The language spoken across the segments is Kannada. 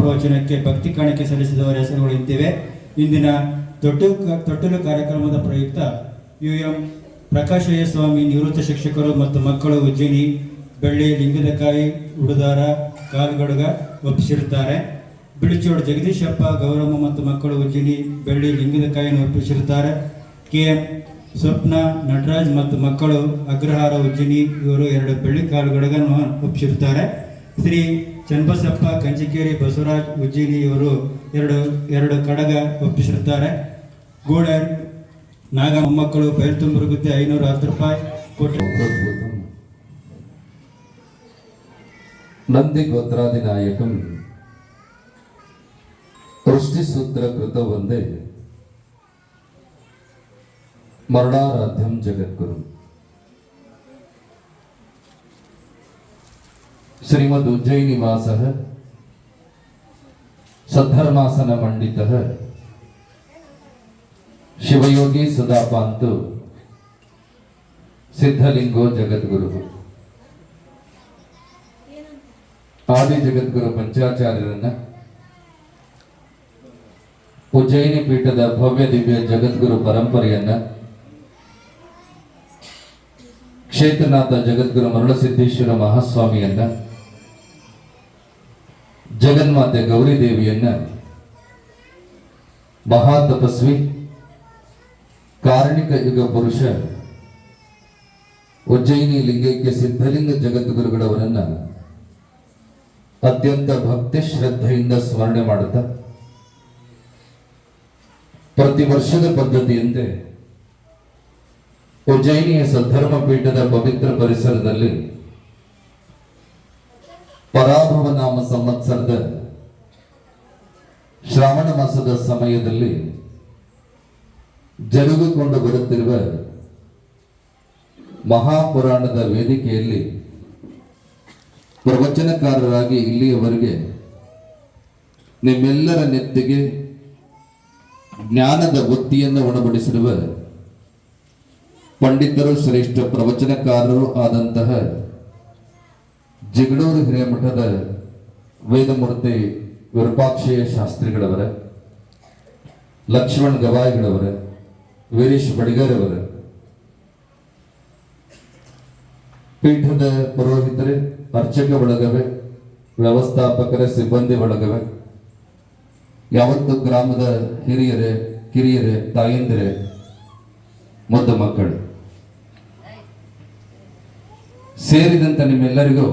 ಪ್ರವಚನಕ್ಕೆ ಭಕ್ತಿ ಕಾಣಿಕೆ ಸಲ್ಲಿಸಿದವರ ಹೆಸರುಗಳು ಇಂತಿವೆ. ಇಂದಿನ ತೊಟ್ಟಿಲು ಕಾರ್ಯಕ್ರಮದ ಪ್ರಯುಕ್ತ UM ಪ್ರಕಾಶಯ್ಯ ಸ್ವಾಮಿ ನಿವೃತ್ತ ಶಿಕ್ಷಕರು ಮತ್ತು ಮಕ್ಕಳು ಉಜ್ಜಯಿನಿ ಬೆಳ್ಳಿ ಲಿಂಗದಕಾಯಿ ಉಡುದಾರ ಕಾಲ್ಗಡುಗ ಒಪ್ಪಿಸಿರುತ್ತಾರೆ. ಬಿಳಿಚೋಡು ಜಗದೀಶಪ್ಪ ಗೌರಮ್ಮ ಮತ್ತು ಮಕ್ಕಳು ಉಜ್ಜಯಿನಿ ಬೆಳ್ಳಿ ಲಿಂಗದಕಾಯಿಯನ್ನು ಒಪ್ಪಿಸಿರುತ್ತಾರೆ. KM ಸ್ವಪ್ನ ನಟರಾಜ್ ಮತ್ತು ಮಕ್ಕಳು ಅಗ್ರಹಾರ ಉಜ್ಜಯಿನಿ ಇವರು 2 ಬೆಳ್ಳಿ ಕಾಲ್ಗಡುಗನ್ನು ಒಪ್ಪಿಸಿರುತ್ತಾರೆ. ಶ್ರೀ ಚನ್ನಬಸಪ್ಪ ಕಂಚಿಕೇರಿ ಬಸವರಾಜ್ ಉಜ್ಜಯಿನಿ ಇವರು 2 ಕಡಗ ಒಪ್ಪಿಸಿರುತ್ತಾರೆ. ಗೋಡರ್ ನಾಗ ಮೊಮ್ಮಕ್ಕಳು ಬಯಲ್ತುಂಬರುಗುತ್ತೆ 510 ರೂಪಾಯಿ ಕೊಟ್ಟು ನಂದಿ ಗೋತ್ರಾದಿನಾಯಕಂ ವೃಷ್ಟಿಸೂತ್ರ ಕೃತ ವಂದೇ ಮರಣಾರಾಧ್ಯಂ ಜಗದ್ಗುರು ಶ್ರೀಮದ್ ಉಜ್ಜಯಿನಿ ವಾಸಃ ಸದ್ಧರ್ಮಾಸನ ಮಂಡಿತಃ ಶಿವಯೋಗಿ ಸುಧಾಪಾಂತು ಸಿದ್ಧಲಿಂಗೋ ಜಗದ್ಗುರು ಆದಿ ಜಗದ್ಗುರು ಪಂಚಾಚಾರ್ಯರನ್ನ ಉಜ್ಜಯಿನಿ ಪೀಠದ ಭವ್ಯ ದಿವ್ಯ ಜಗದ್ಗುರು ಪರಂಪರೆಯನ್ನ ಕ್ಷೇತ್ರನಾಥ ಜಗದ್ಗುರು ಮರುಳಸಿದ್ದೇಶ್ವರ ಮಹಾಸ್ವಾಮಿಯನ್ನ ಜಗನ್ಮಾತೆ ಗೌರಿ ದೇವಿಯನ್ನ ಮಹಾತಪಸ್ವಿ ಕಾರಣಿಕ ಯುಗ ಪುರುಷ ಉಜ್ಜಯಿನಿ ಲಿಂಗೈಕ್ಯ ಸಿದ್ಧಲಿಂಗ ಜಗದ್ಗುರುಗಳವರನ್ನ ಅತ್ಯಂತ ಭಕ್ತಿ ಶ್ರದ್ಧೆಯಿಂದ ಸ್ಮರಣೆ ಮಾಡುತ್ತಾ ಪ್ರತಿ ವರ್ಷದ ಪದ್ಧತಿಯಂತೆ ಉಜ್ಜಯಿನಿಯ ಸದ್ಧರ್ಮ ಪೀಠದ ಪವಿತ್ರ ಪರಿಸರದಲ್ಲಿ ಪರಾಭವ ನಾಮ ಸಂವತ್ಸರದ ಶ್ರಾವಣ ಮಾಸದ ಸಮಯದಲ್ಲಿ ಜರುಗಿಕೊಂಡು ಬರುತ್ತಿರುವ ಮಹಾಪುರಾಣದ ವೇದಿಕೆಯಲ್ಲಿ ಪ್ರವಚನಕಾರರಾಗಿ ಇಲ್ಲಿಯವರೆಗೆ ನಿಮ್ಮೆಲ್ಲರ ನೆತ್ತಿಗೆ ಜ್ಞಾನದ ಒತ್ತಿಯನ್ನು ಉಣಬಡಿಸಿರುವ ಪಂಡಿತರು ಶ್ರೇಷ್ಠ ಪ್ರವಚನಕಾರರು ಆದಂತಹ ಜಿಗಡೂರು ಹಿರೇಮಠದ ವೇದಮೂರ್ತಿ ವಿರೂಪಾಕ್ಷಯ್ಯ ಶಾಸ್ತ್ರಿಗಳವರ, ಲಕ್ಷ್ಮಣ್ ಗವಾಯಿಗಳವರ, ವೀರೇಶ್ ಬಡಿಗರ್ ಅವರ, ಪೀಠದ ಪುರೋಹಿತರೇ, ಅರ್ಚಕ ಬಳಗವೇ, ವ್ಯವಸ್ಥಾಪಕರ ಸಿಬ್ಬಂದಿ ಬಳಗವೇ, ಯಾವತ್ತು ಗ್ರಾಮದ ಹಿರಿಯರೇ, ಕಿರಿಯರೇ, ತಾಯಂದಿರೇ, ಮುದ್ದು ಮಕ್ಕಳು ಸೇರಿದಂತ ನಿಮ್ಮೆಲ್ಲರಿಗೂ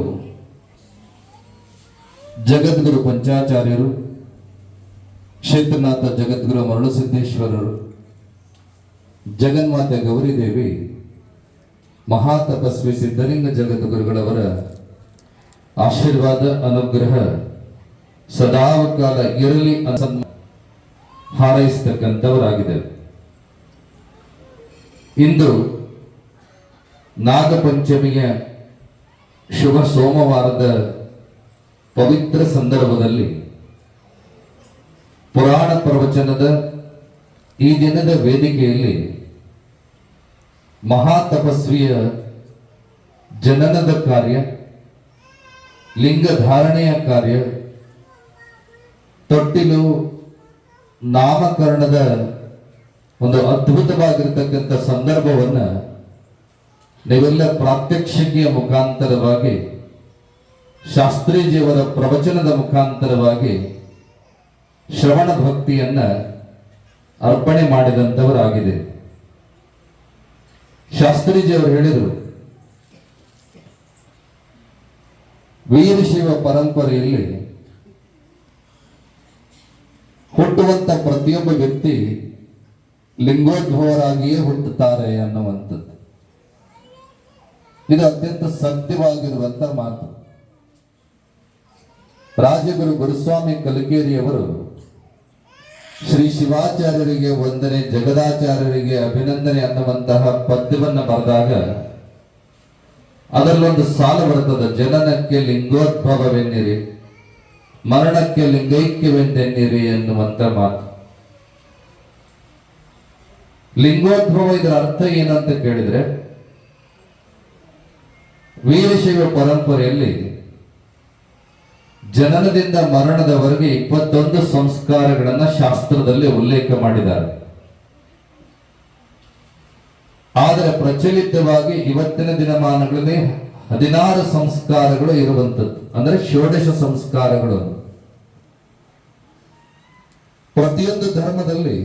ಜಗದ್ಗುರು ಪಂಚಾಚಾರ್ಯರು, ಕ್ಷೇತ್ರನಾಥ ಜಗದ್ಗುರು ಮರುಳಸಿದ್ದೇಶ್ವರರು, ಜಗನ್ಮಾತೆ ಗೌರಿದೇವಿ, ಮಹಾತಪಸ್ವಿ ಸಿದ್ಧಲಿಂಗ ಜಗದ್ಗುರುಗಳವರ ಆಶೀರ್ವಾದ ಅನುಗ್ರಹ ಸದಾಕಾಲ ಇರಲಿ ಅಂತ ಹಾರೈಸತಕ್ಕಂಥವರಾಗಿದೆ. ಇಂದು ನಾಗಪಂಚಮಿಯ ಶುಭ ಸೋಮವಾರದ ಪವಿತ್ರ ಸಂದರ್ಭದಲ್ಲಿ ಪುರಾಣ ಪ್ರವಚನದ ಈ ದಿನದ ವೇದಿಕೆಯಲ್ಲಿ ಮಹಾತಪಸ್ವಿಯ ಜನನದ ಕಾರ್ಯ, ಲಿಂಗ ಧಾರಣೆಯ ಕಾರ್ಯ, ತೊಟ್ಟಿಲು ನಾಮಕರಣದ ಒಂದು ಅದ್ಭುತವಾಗಿರತಕ್ಕಂಥ ಸಂದರ್ಭವನ್ನ ನೀವೆಲ್ಲ ಪ್ರಾತ್ಯಕ್ಷಿಕೆಯ ಮುಖಾಂತರವಾಗಿ, ಶಾಸ್ತ್ರೀಜಿಯವರ ಪ್ರವಚನದ ಮುಖಾಂತರವಾಗಿ ಶ್ರವಣ ಭಕ್ತಿಯನ್ನ ಅರ್ಪಣೆ ಮಾಡಿದಂಥವರಾಗಿದೆ. ಶಾಸ್ತ್ರೀಜಿಯವರು ಹೇಳಿದರು, ವೀರಶೈವ ಪರಂಪರೆಯಲ್ಲಿ ಹುಟ್ಟುವಂತ ಪ್ರತಿಯೊಬ್ಬ ವ್ಯಕ್ತಿ ಲಿಂಗೋದ್ಭವರಾಗಿಯೇ ಹುಟ್ಟುತ್ತಾರೆ ಅನ್ನುವಂಥದ್ದು. ಇದು ಅತ್ಯಂತ ಸತ್ಯವಾಗಿರುವಂತ ಮಾತು. ರಾಜಗುರು ಗುರುಸ್ವಾಮಿ ಕಲಿಕೇರಿಯವರು ಶ್ರೀ ಶಿವಾಚಾರ್ಯರಿಗೆ ವಂದನೆ, ಜಗದಾಚಾರ್ಯರಿಗೆ ಅಭಿನಂದನೆ ಅನ್ನುವಂತಹ ಪದ್ಯವನ್ನು ಬರೆದಾಗ ಅದರಲ್ಲೊಂದು ಸಾಲು ಬರ್ತದೆ, ಜನನಕ್ಕೆ ಲಿಂಗೋದ್ಭವವೆನ್ನಿರಿ, ಮರಣಕ್ಕೆ ಲಿಂಗೈಕ್ಯವೆಂದೆನ್ನಿರಿ ಎನ್ನುವಂತ ಮಾತು. ಲಿಂಗೋದ್ಭವ ಇದರ ಅರ್ಥ ಏನಂತ ಕೇಳಿದ್ರೆ, ವೀರಶೈವ ಪರಂಪರೆಯಲ್ಲಿ ಜನನದಿಂದ ಮರಣದವರೆಗೆ 21 ಸಂಸ್ಕಾರಗಳನ್ನ ಶಾಸ್ತ್ರದಲ್ಲಿ ಉಲ್ಲೇಖ ಮಾಡಿದ್ದಾರೆ. ಆದರೆ ಪ್ರಚಲಿತವಾಗಿ ಇವತ್ತಿನ ದಿನಮಾನಗಳಲ್ಲಿ 16 ಸಂಸ್ಕಾರಗಳು ಇರುವಂತದ್ದು, ಅಂದ್ರೆ ಷೋಡಶ ಸಂಸ್ಕಾರಗಳು. ಪ್ರತಿಯೊಂದು ಧರ್ಮದಲ್ಲಿ